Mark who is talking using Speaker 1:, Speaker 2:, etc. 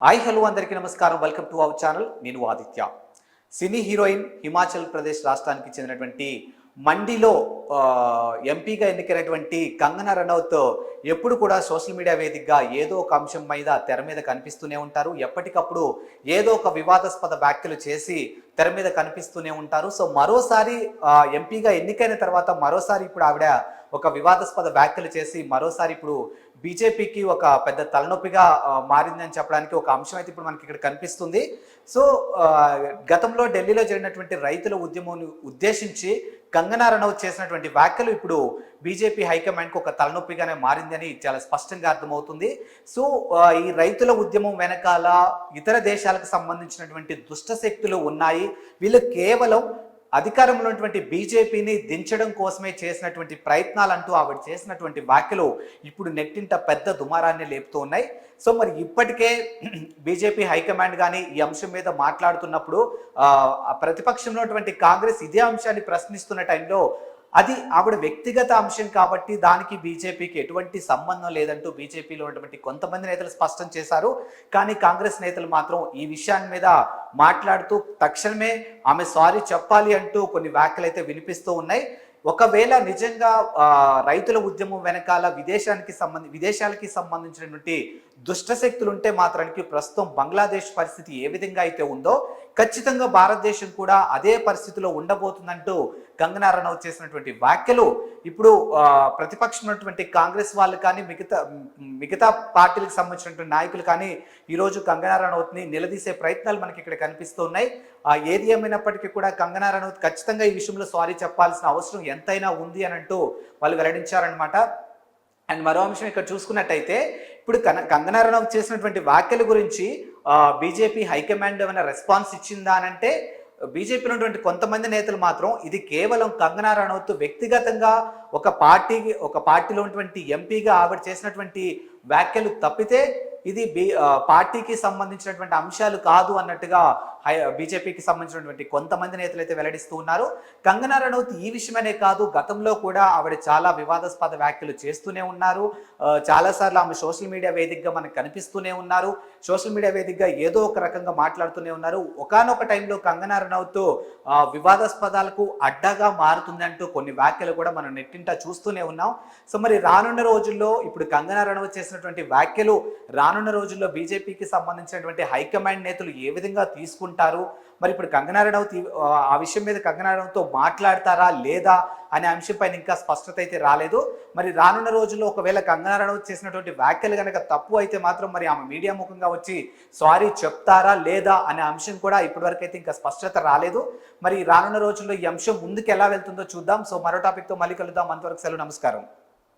Speaker 1: Hi hello అందరికీ నమస్కారం. Welcome to our channel. నేను ఆదిత్య. సినీ హీరోయిన్ హిమాచల్ ప్రదేశ్ రాష్ట్రానికి చెందినటువంటి మండిలో ఎంపీగా ఎన్నికైనటువంటి కంగనా రనౌత్ ఎప్పుడు కూడా సోషల్ మీడియా వేదికగా ఏదో ఒక అంశం మీద తెర మీద కనిపిస్తూనే ఉంటారు. ఎప్పటికప్పుడు ఏదో ఒక వివాదాస్పద వ్యాఖ్యలు చేసి తెర మీద కనిపిస్తూనే ఉంటారు. సో మరోసారి ఎంపీగా ఎన్నికైన తర్వాత మరోసారి ఇప్పుడు ఆవిడ ఒక వివాదాస్పద వ్యాఖ్యలు చేసి మరోసారి ఇప్పుడు బీజేపీకి ఒక పెద్ద తలనొప్పిగా మారిందని చెప్పడానికి ఒక అంశం అయితే ఇప్పుడు మనకి ఇక్కడ కనిపిస్తుంది. సో గతంలో ఢిల్లీలో జరిగినటువంటి రైతుల ఉద్యమం ఉద్దేశించి కంగనా రనౌత్ చేసినటువంటి వ్యాఖ్యలు ఇప్పుడు బీజేపీ హైకమాండ్కి ఒక తలనొప్పిగానే మారిందని చాలా స్పష్టంగా అర్థమవుతుంది. సో ఈ రైతుల ఉద్యమం వెనకాల ఇతర దేశాలకు సంబంధించినటువంటి దుష్ట శక్తులు ఉన్నాయి. వీళ్ళు కేవలం అధికారంలో ఉన్నటువంటి బీజేపీని దించడం కోసమే చేసినటువంటి ప్రయత్నాలంటూ ఆవిడ చేసినటువంటి వ్యాఖ్యలు ఇప్పుడు నెట్టింట పెద్ద దుమారాన్ని లేపుతూ ఉన్నాయి. సో మరి ఇప్పటికే బీజేపీ హైకమాండ్ కానీ ఈ అంశం మీద మాట్లాడుతున్నప్పుడు ప్రతిపక్షంలో ఉన్నటువంటి కాంగ్రెస్ ఇదే అంశాన్ని ప్రశ్నిస్తున్న టైంలో అది ఆవిడ వ్యక్తిగత అంశం కాబట్టి దానికి బీజేపీకి ఎటువంటి సంబంధం లేదంటూ బీజేపీలో ఉన్నటువంటి కొంతమంది నేతలు స్పష్టం చేశారు. కానీ కాంగ్రెస్ నేతలు మాత్రం ఈ విషయాన్ని మీద మాట్లాడుతూ తక్షణమే ఆమె సారీ చెప్పాలి అంటూ కొన్ని వ్యాఖ్యలు అయితే వినిపిస్తూ ఉన్నాయి. ఒకవేళ నిజంగా రైతుల ఉద్యమం వెనకాల విదేశాలకి సంబంధించినటువంటి దుష్టశక్తులు ఉంటే మాత్రానికి ప్రస్తుతం బంగ్లాదేశ్ పరిస్థితి ఏ విధంగా అయితే ఉందో ఖచ్చితంగా భారతదేశం కూడా అదే పరిస్థితిలో ఉండబోతుందంటూ కంగనా రనౌత్ చేసినటువంటి వ్యాఖ్యలు ఇప్పుడు ప్రతిపక్షం ఉన్నటువంటి కాంగ్రెస్ వాళ్ళు కానీ మిగతా పార్టీలకు సంబంధించినటువంటి నాయకులు కానీ ఈరోజు కంగనా రనౌత్ని నిలదీసే ప్రయత్నాలు మనకి ఇక్కడ కనిపిస్తూ ఉన్నాయి. ఏది ఏమైనప్పటికీ కూడా కంగనా రనౌత్ ఖచ్చితంగా ఈ విషయంలో సారీ చెప్పాల్సిన అవసరం ఎంతైనా ఉంది అని అంటూ వాళ్ళు వెల్లడించారనమాట. అండ్ మరో అంశం ఇక్కడ చూసుకున్నట్టయితే ఇప్పుడు కంగనా రనౌత్ చేసినటువంటి వ్యాఖ్యల గురించి బీజేపీ హైకమాండ్ ఏమైనా రెస్పాన్స్ ఇచ్చిందా అని అంటే బీజేపీలో ఉన్నటువంటి కొంతమంది నేతలు మాత్రం ఇది కేవలం కంగనా రనౌత్ వ్యక్తిగతంగా ఒక పార్టీలో ఉన్నటువంటి ఎంపీగా ఆవిడ చేసినటువంటి వ్యాఖ్యలు తప్పితే ఇది పార్టీకి సంబంధించినటువంటి అంశాలు కాదు అన్నట్టుగా బీజేపీకి సంబంధించినటువంటి కొంతమంది నేతలు అయితే వెల్లడిస్తూ ఉన్నారు. కంగనా రనౌత్ ఈ విషయమనే కాదు, గతంలో కూడా ఆవిడ చాలా వివాదాస్పద వ్యాఖ్యలు చేస్తూనే ఉన్నారు. చాలాసార్లు ఆమె సోషల్ మీడియా వేదికగా మనకు కనిపిస్తూనే ఉన్నారు. సోషల్ మీడియా వేదికగా ఏదో ఒక రకంగా మాట్లాడుతూనే ఉన్నారు. ఒకానొక టైంలో కంగనా రనౌత్ వివాదాస్పదాలకు అడ్డగా మారుతుంది అంటూ కొన్ని వ్యాఖ్యలు కూడా మనం నెట్టింట చూస్తూనే ఉన్నాం. సో మరి రానున్న రోజుల్లో ఇప్పుడు కంగనా రనౌత్ చేసినటువంటి వ్యాఖ్యలు రానున్న రోజుల్లో బీజేపీకి సంబంధించినటువంటి హైకమాండ్ నేతలు ఏ విధంగా తీసుకుంటారు, మరి ఇప్పుడు కంగనా రనౌత్ ఆ విషయం మీద కంగనా రనౌత్తో మాట్లాడతారా లేదా అనే అంశంపైన ఇంకా స్పష్టత అయితే రాలేదు. మరి రానున్న రోజుల్లో ఒకవేళ కంగనా రనౌత్ చేసినటువంటి వ్యాఖ్యలు కనుక తప్పు అయితే మాత్రం మరి ఆమె మీడియా ముఖంగా వచ్చి సారీ చెప్తారా లేదా అనే అంశం కూడా ఇప్పటివరకు అయితే ఇంకా స్పష్టత రాలేదు. మరి రానున్న రోజుల్లో ఈ అంశం ముందుకు ఎలా వెళ్తుందో చూద్దాం. సో మరో టాపిక్తో మళ్ళీ కలుద్దాం. అంతవరకు సెలవు, నమస్కారం.